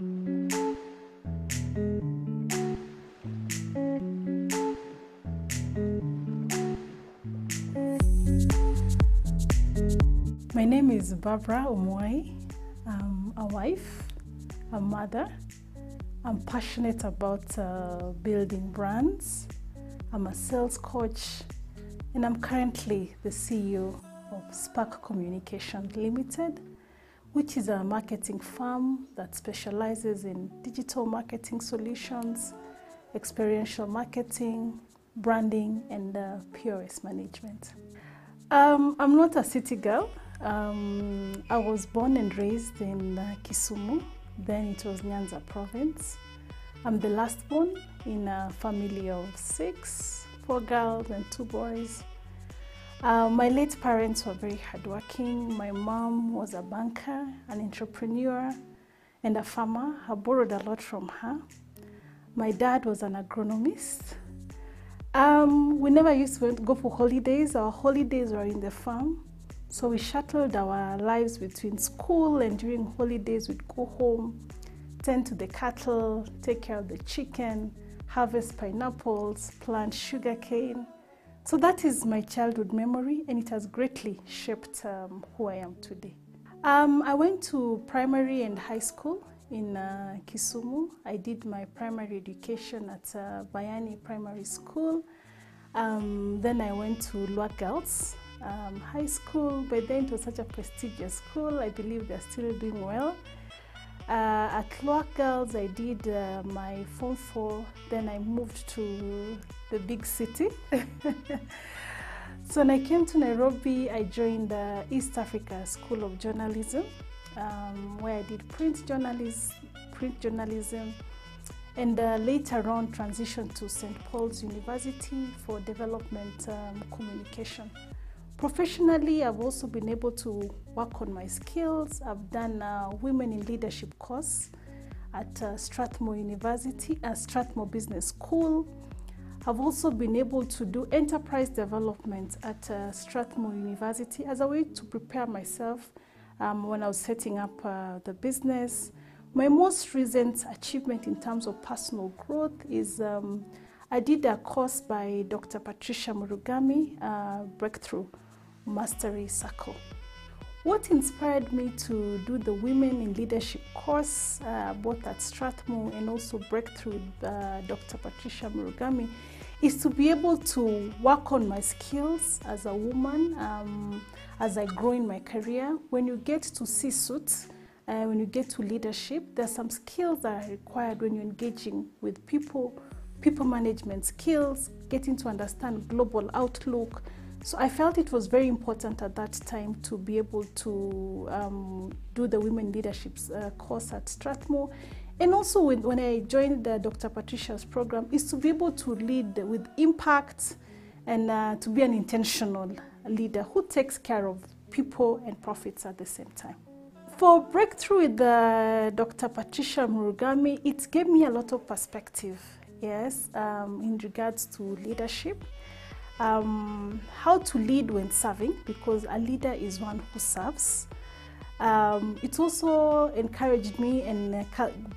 My name is Barbra Omwayi. I'm a wife, a mother. I'm passionate about building brands. I'm a sales coach, and I'm currently the CEO of Spark Communication Limited, which is a marketing firm that specializes in digital marketing solutions, experiential marketing, branding, and POS management. I'm not a city girl. I was born and raised in Kisumu, then it was Nyanza province. I'm the last born in a family of 6, 4 girls and 2 boys. My late parents were very hardworking. My mom was a banker, an entrepreneur, and a farmer. I borrowed a lot from her. My dad was an agronomist. We never used to go for holidays. Our holidays were in the farm. So we shuttled our lives between school, and during holidays we'd go home, tend to the cattle, take care of the chicken, harvest pineapples, plant sugarcane. So that is my childhood memory, and it has greatly shaped who I am today. I went to primary and high school in Kisumu. I did my primary education at Bayani Primary School. Then I went to Lua Girls High School. By then it was such a prestigious school. I believe they're still doing well. At Lua Girls I did my Form 4. Then I moved to the big city. So when I came to Nairobi, I joined the East Africa School of Journalism, where I did print journalism, and later on transitioned to St. Paul's University for development communication. Professionally, I've also been able to work on my skills. I've done a Women in Leadership course at Strathmore University, Strathmore Business School. I've also been able to do enterprise development at Strathmore University as a way to prepare myself when I was setting up the business. My most recent achievement in terms of personal growth is I did a course by Dr. Patricia Murugami, Breakthrough Mastery Circle. What inspired me to do the Women in Leadership course, both at Strathmore and also Breakthrough with Dr. Patricia Murugami, is to be able to work on my skills as a woman as I grow in my career. When you get to C-suite, when you get to leadership, there are some skills that are required when you're engaging with people management skills, getting to understand global outlook. So I felt it was very important at that time to be able to do the Women Leadership course at Strathmore. And also when I joined Dr. Patricia's program, is to be able to lead with impact and to be an intentional leader who takes care of people and profits at the same time. For Breakthrough with Dr. Patricia Murugami, it gave me a lot of perspective, yes, in regards to leadership. How to lead when serving, because a leader is one who serves. It also encouraged me and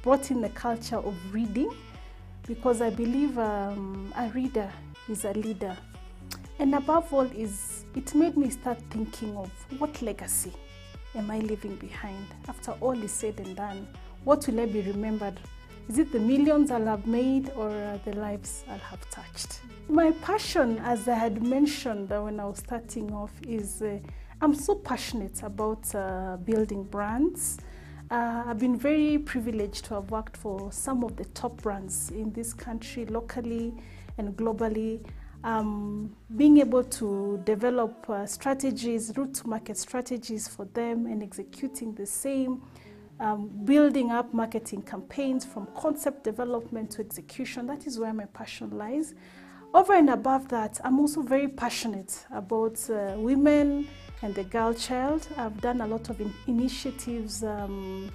brought in the culture of reading, because I believe a reader is a leader. And above all, it made me start thinking of what legacy am I leaving behind? After all is said and done, what will I be remembered? Is it the millions I'll have made, or the lives I'll have touched? My passion, as I had mentioned when I was starting off, is I'm so passionate about building brands. I've been very privileged to have worked for some of the top brands in this country, locally and globally. Being able to develop strategies, route to market strategies for them, and executing the same. Building up marketing campaigns from concept development to execution. That is where my passion lies. Over and above that, I'm also very passionate about women and the girl child. I've done a lot of initiatives on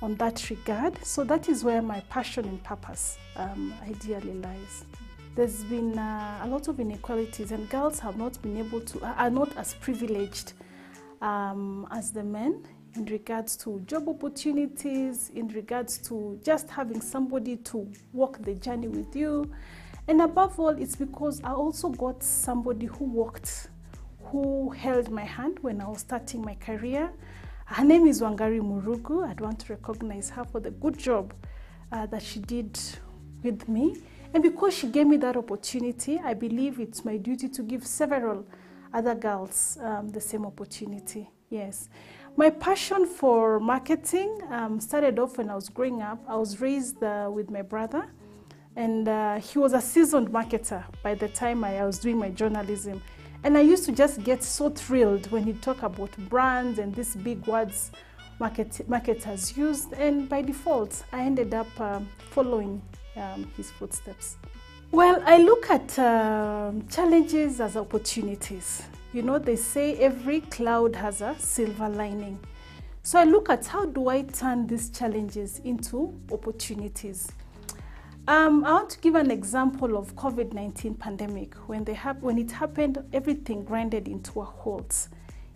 that regard. So that is where my passion and purpose ideally lies. There's been a lot of inequalities, and girls have not been able to, are not as privileged as the men in regards to job opportunities, in regards to just having somebody to walk the journey with you. And above all, it's because I also got somebody who held my hand when I was starting my career. Her name is Wangari Murugu. I'd want to recognize her for the good job that she did with me. And because she gave me that opportunity, I believe it's my duty to give several other girls the same opportunity. Yes. My passion for marketing started off when I was growing up. I was raised with my brother, and he was a seasoned marketer by the time I was doing my journalism. And I used to just get so thrilled when he talked about brands and these big words marketers used. And by default, I ended up following his footsteps. Well, I look at challenges as opportunities. You know, they say every cloud has a silver lining. So I look at how do I turn these challenges into opportunities. I want to give an example of COVID-19 pandemic. When it happened, everything grinded into a halt.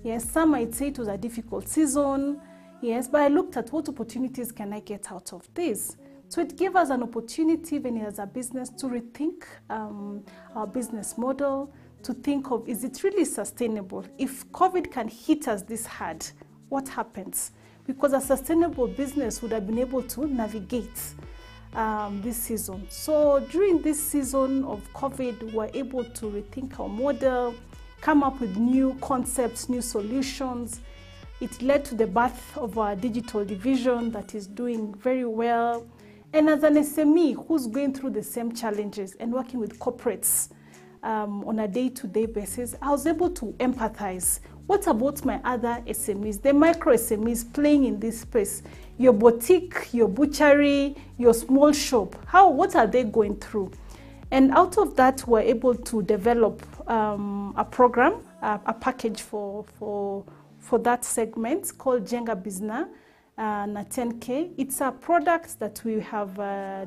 Yes, some might say it was a difficult season. Yes, but I looked at what opportunities can I get out of this. So it gave us an opportunity, even as a business, to rethink our business model, to think of, is it really sustainable? If COVID can hit us this hard, what happens? Because a sustainable business would have been able to navigate this season. So during this season of COVID, we were able to rethink our model, come up with new concepts, new solutions. It led to the birth of our digital division that is doing very well. And as an SME who's going through the same challenges and working with corporates on a day-to-day basis, I was able to empathize. What about my other SMEs, the micro SMEs playing in this space? Your boutique, your butchery, your small shop, what are they going through? And out of that, we're able to develop a program, a package for that segment called Jenga Bizna na 10K. It's a product that we have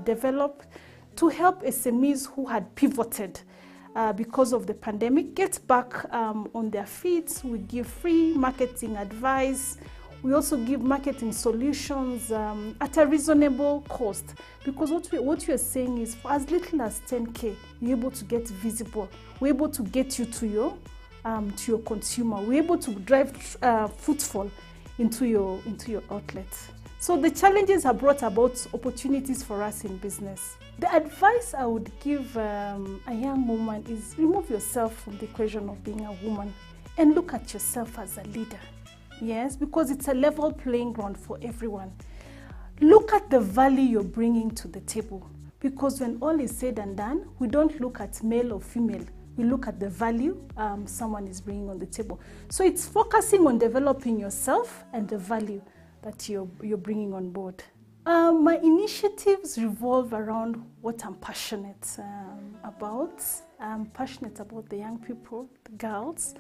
developed to help SMEs who had pivoted because of the pandemic get back on their feet. We give free marketing advice. We also give marketing solutions at a reasonable cost, because what you're saying is for as little as 10K, you're able to get visible. We're able to get you to your consumer. We're able to drive footfall into your outlets. So the challenges have brought about opportunities for us in business. The advice I would give a young woman is remove yourself from the equation of being a woman and look at yourself as a leader. Yes, because it's a level playing ground for everyone. Look at the value you're bringing to the table, because when all is said and done, we don't look at male or female. We look at the value someone is bringing on the table. So it's focusing on developing yourself and the value that you're bringing on board. My initiatives revolve around what I'm passionate about. I'm passionate about the young people, the girls.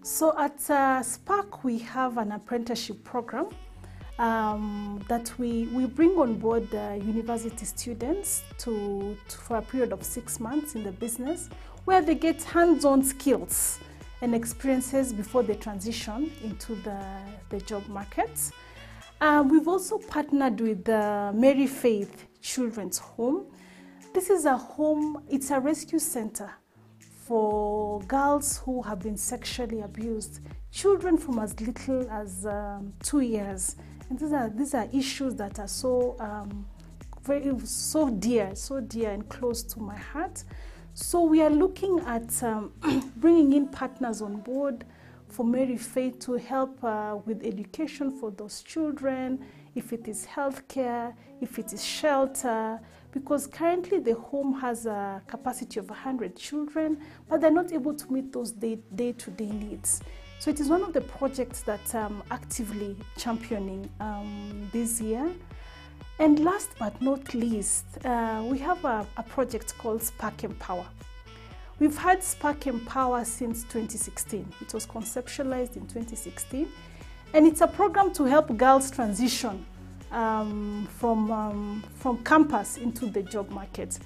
So at Spark, we have an apprenticeship program that we bring on board university students for a period of 6 months in the business, where they get hands-on skills and experiences before they transition into the job market. We've also partnered with Mary Faith Children's Home. This is a home, it's a rescue center for girls who have been sexually abused, children from as little as 2 years. And these are issues that are so dear and close to my heart. So we are looking at bringing in partners on board for Mary Faith to help with education for those children, if it is healthcare, if it is shelter, because currently the home has a capacity of 100 children, but they're not able to meet those day-to-day needs. So it is one of the projects that I'm actively championing this year. And last but not least, we have a project called Spark Empower. We've had Spark Empower since 2016. It was conceptualized in 2016. And it's a program to help girls transition from campus into the job market.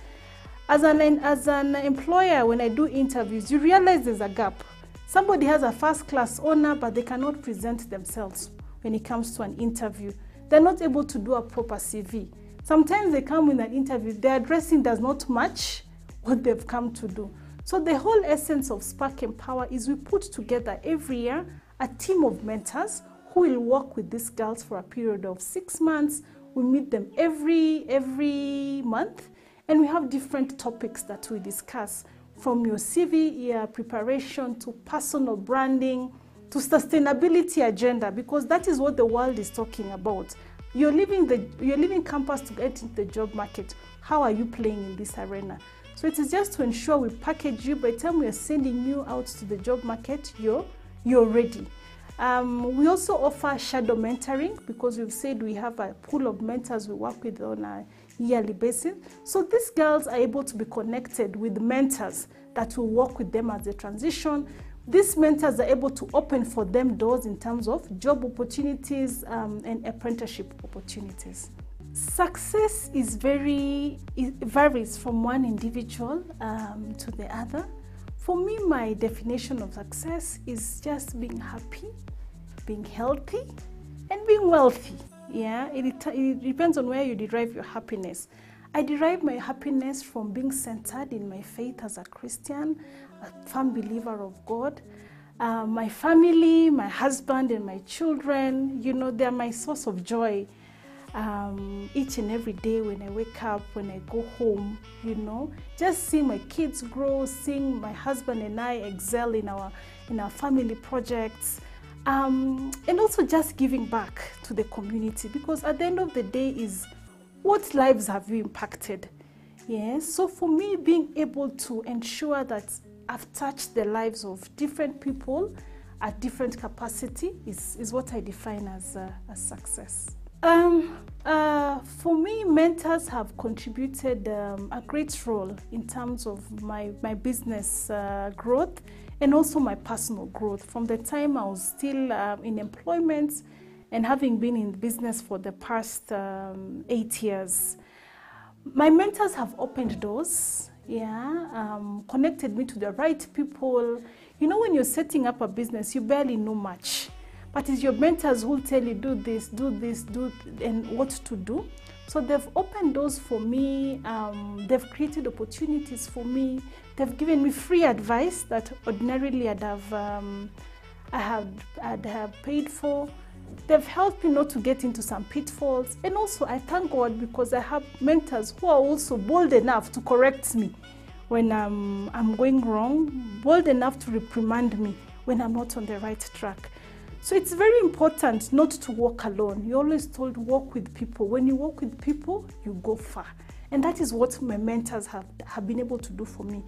As an employer, when I do interviews, you realize there's a gap. Somebody has a first-class honor, but they cannot present themselves when it comes to an interview. They're not able to do a proper CV. Sometimes they come in an interview, their dressing does not match what they've come to do. So the whole essence of Spark Empower is we put together every year a team of mentors who will work with these girls for a period of 6 months. We meet them every month, and we have different topics that we discuss, from your CV preparation to personal branding to sustainability agenda, because that is what the world is talking about. You're leaving campus to get into the job market. How are you playing in this arena? So it is just to ensure we package you. By the time we are sending you out to the job market, you're ready. We also offer shadow mentoring, because we've said we have a pool of mentors we work with on a yearly basis. So these girls are able to be connected with mentors that will work with them as they transition. These mentors are able to open for them doors in terms of job opportunities and apprenticeship opportunities. Success varies from one individual to the other. For me, my definition of success is just being happy, being healthy, and being wealthy. Yeah, it depends on where you derive your happiness. I derive my happiness from being centered in my faith as a Christian, a firm believer of God. My family, my husband, and my children, they're my source of joy. Each and every day when I wake up, when I go home, just seeing my kids grow, seeing my husband and I excel in our family projects, and also just giving back to the community, because at the end of the day is what lives have you impacted. So for me, being able to ensure that I've touched the lives of different people at different capacity is what I define as success. For me, mentors have contributed a great role in terms of my business growth and also my personal growth. From the time I was still in employment and having been in business for the past 8 years, my mentors have opened doors, connected me to the right people. When you're setting up a business, you barely know much. But it's your mentors who will tell you, do this, and what to do. So they've opened doors for me. They've created opportunities for me. They've given me free advice that ordinarily I'd have paid for. They've helped me not to get into some pitfalls. And also I thank God because I have mentors who are also bold enough to correct me when I'm going wrong, bold enough to reprimand me when I'm not on the right track. So it's very important not to walk alone. You're always told walk with people. When you walk with people, you go far. And that is what my mentors have been able to do for me.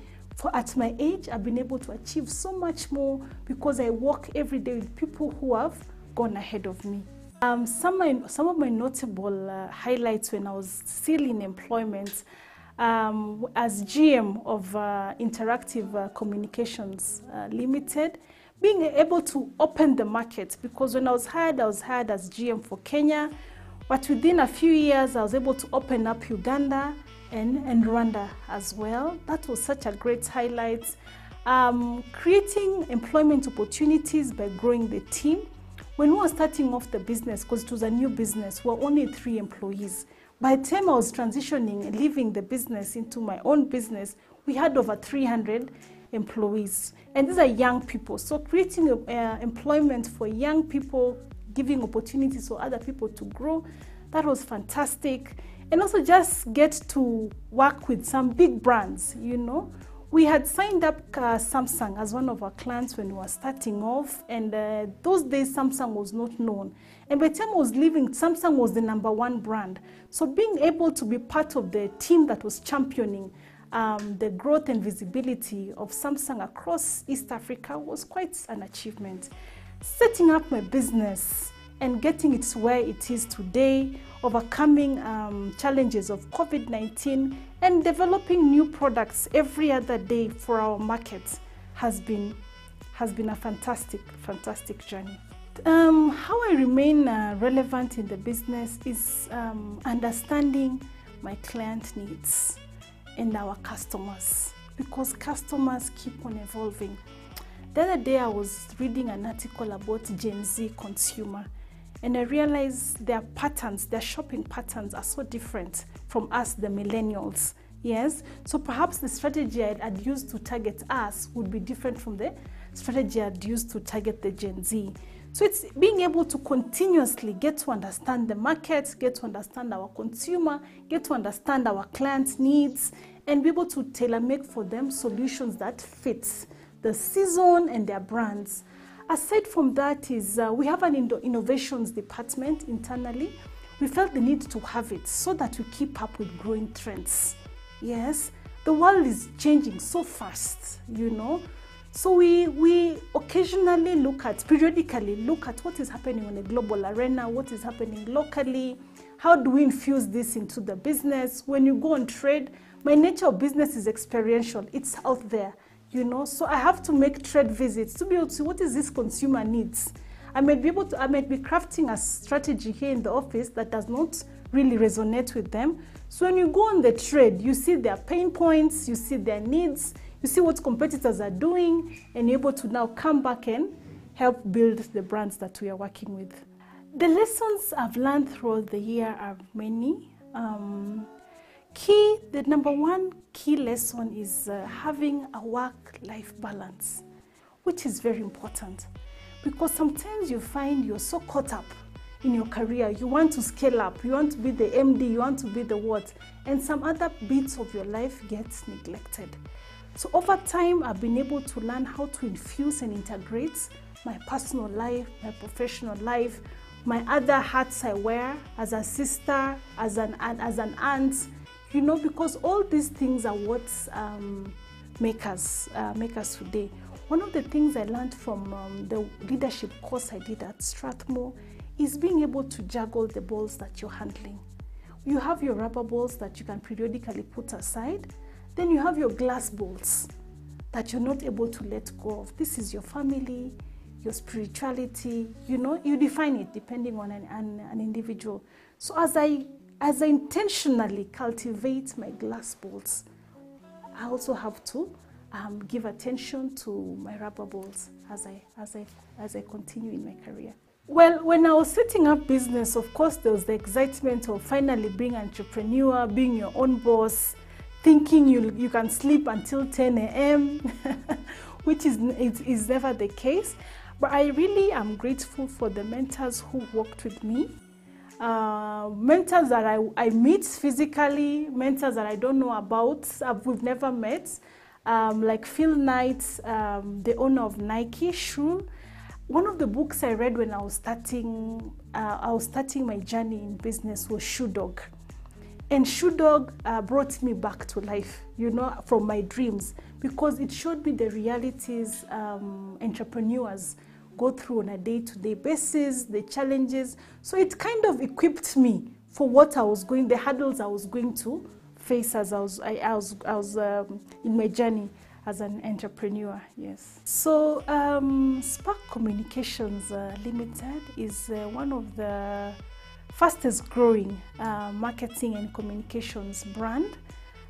At my age, I've been able to achieve so much more because I walk every day with people who have gone ahead of me. Some of my notable highlights when I was still in employment as GM of Interactive Communications Limited, being able to open the market, because when I was hired as GM for Kenya, but within a few years I was able to open up Uganda and Rwanda as well. That was such a great highlight. Creating employment opportunities by growing the team. When we were starting off the business, because it was a new business, we were only 3 employees. By the time I was transitioning and leaving the business into my own business, we had over 300 employees. And these are young people. So creating employment for young people, giving opportunities for other people to grow, that was fantastic. And also just get to work with some big brands, We had signed up Samsung as one of our clients when we were starting off, and those days Samsung was not known. And by the time I was leaving, Samsung was the #1 brand. So being able to be part of the team that was championing the growth and visibility of Samsung across East Africa was quite an achievement. Setting up my business and getting it to where it is today, overcoming challenges of COVID-19 and developing new products every other day for our markets has been a fantastic journey. How I remain relevant in the business is understanding my client needs and our customers, because customers keep on evolving. The other day I was reading an article about Gen Z consumer, and I realized their patterns, their shopping patterns are so different from us, the millennials. Yes, so perhaps the strategy I'd used to target us would be different from the strategy I'd used to target the Gen Z. So it's being able to continuously get to understand the market, get to understand our consumer, get to understand our clients' needs, and be able to tailor-make for them solutions that fit the season and their brands. Aside from that is we have an innovations department internally. We felt the need to have it so that we keep up with growing trends. Yes, the world is changing so fast, you know. So we occasionally periodically look at what is happening on a global arena, what is happening locally, how do we infuse this into the business. When you go on trade, my nature of business is experiential, it's out there, you know. So I have to make trade visits to be able to see what is this consumer needs. I might be crafting a strategy here in the office that does not really resonate with them. So when you go on the trade, you see their pain points, you see their needs, you see what competitors are doing, and you're able to now come back and help build the brands that we are working with. The lessons I've learned throughout the year are many. The number one key lesson is having a work-life balance, which is very important, because sometimes you find you're so caught up in your career, you want to scale up, you want to be the MD, you want to be the what, and some other bits of your life gets neglected. So over time, I've been able to learn how to infuse and integrate my personal life, my professional life, my other hats I wear as a sister, as an aunt, you know, because all these things are what make us today. One of the things I learned from the leadership course I did at Strathmore is being able to juggle the balls that you're handling. You have your rubber balls that you can periodically put aside. Then you have your glass balls that you're not able to let go of. This is your family, your spirituality, you know, you define it depending on an individual. So as I intentionally cultivate my glass balls, I also have to give attention to my rubber balls as I continue in my career. Well, when I was setting up business, of course, there was the excitement of finally being an entrepreneur, being your own boss, thinking you can sleep until 10 a.m., which is never the case. But I really am grateful for the mentors who worked with me, mentors that I meet physically, mentors that I don't know about, we've never met, like Phil Knight, the owner of Nike shoe. One of the books I read when I was starting my journey in business was Shoe Dog. And Shoe Dog brought me back to life, you know, from my dreams, because it showed me the realities entrepreneurs go through on a day-to-day basis, the challenges. So it kind of equipped me for what the hurdles I was going to face as I was in my journey as an entrepreneur, yes. So Spark Communications Limited is one of the fastest growing marketing and communications brand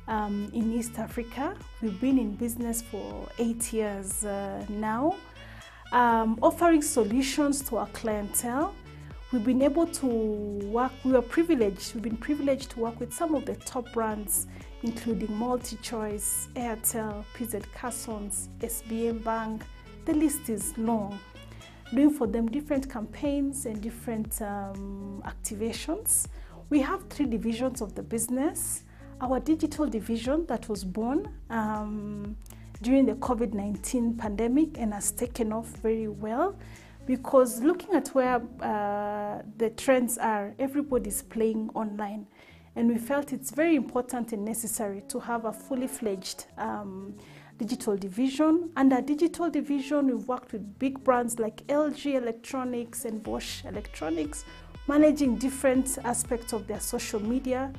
in East Africa. We've been in business for 8 years now, offering solutions to our clientele. We've been able to work, we've been privileged to work with some of the top brands, including MultiChoice, Airtel, PZ Carsons, SBM Bank. The list is long. Doing for them different campaigns and different activations. We have 3 divisions of the business. Our digital division that was born during the COVID-19 pandemic and has taken off very well, because looking at where the trends are, everybody's playing online. And we felt it's very important and necessary to have a fully fledged digital division. Under digital division, we've worked with big brands like LG Electronics and Bosch Electronics, managing different aspects of their social media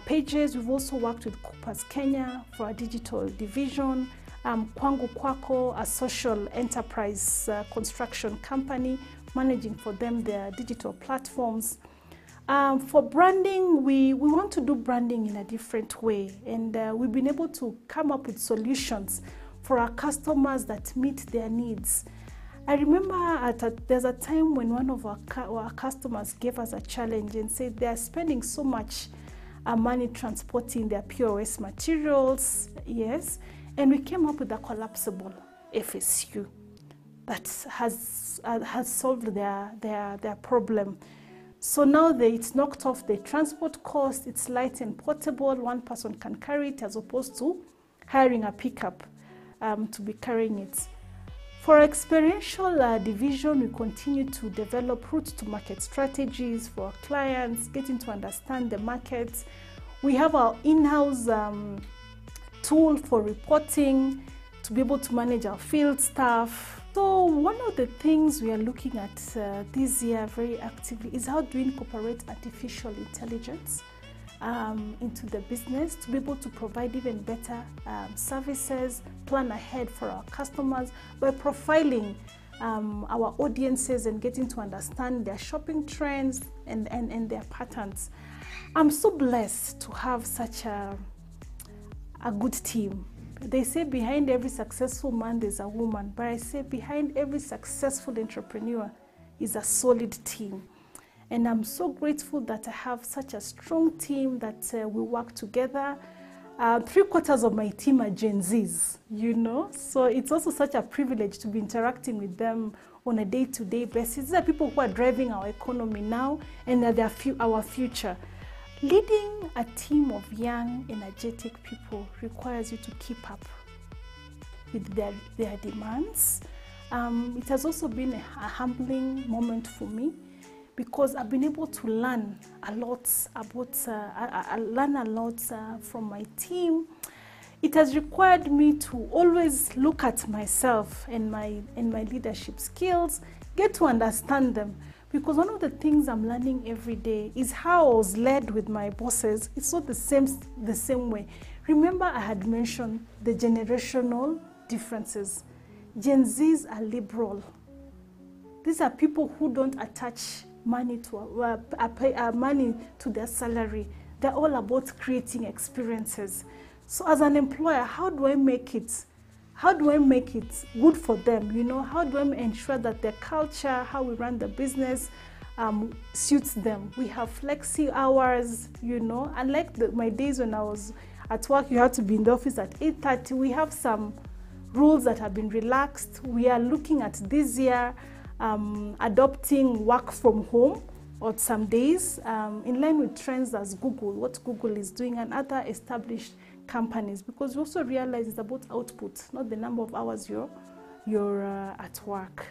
pages. We've also worked with Coopers Kenya for our digital division, Kwangu Kwako, a social enterprise construction company, managing for them their digital platforms. For branding, we want to do branding in a different way, and we've been able to come up with solutions for our customers that meet their needs. I remember there's a time when one of our customers gave us a challenge and said they are spending so much money transporting their POS materials, yes, and we came up with a collapsible FSU that has solved their problem. So now it's knocked off the transport cost, it's light and portable, one person can carry it as opposed to hiring a pickup to be carrying it. For our experiential division, we continue to develop route to market strategies for our clients, getting to understand the markets. We have our in-house tool for reporting to be able to manage our field staff. So one of the things we are looking at this year very actively is how do we incorporate artificial intelligence into the business to be able to provide even better services, plan ahead for our customers by profiling our audiences and getting to understand their shopping trends and their patterns. I'm so blessed to have such a good team. They say behind every successful man there's a woman, but I say behind every successful entrepreneur is a solid team. And I'm so grateful that I have such a strong team that we work together. 3/4 of my team are Gen Zs, you know, so it's also such a privilege to be interacting with them on a day-to-day basis. These are people who are driving our economy now and they're our future. Leading a team of young, energetic people requires you to keep up with their demands. It has also been a humbling moment for me, because I've been able to learn a lot from my team. It has required me to always look at myself and my leadership skills, get to understand them. Because one of the things I'm learning every day is how I was led with my bosses. It's not the same way. Remember, I had mentioned the generational differences. Gen Zs are liberal. These are people who don't attach money to their salary. They're all about creating experiences. So as an employer, how do I make it good for them? You know, how do I ensure that their culture, how we run the business, suits them? We have flexi hours, you know, unlike my days when I was at work, you had to be in the office at 8:30. We have some rules that have been relaxed. We are looking at this year adopting work from home on some days, in line with trends as what Google is doing and other established companies, because we also realize it's about output, not the number of hours you're at work.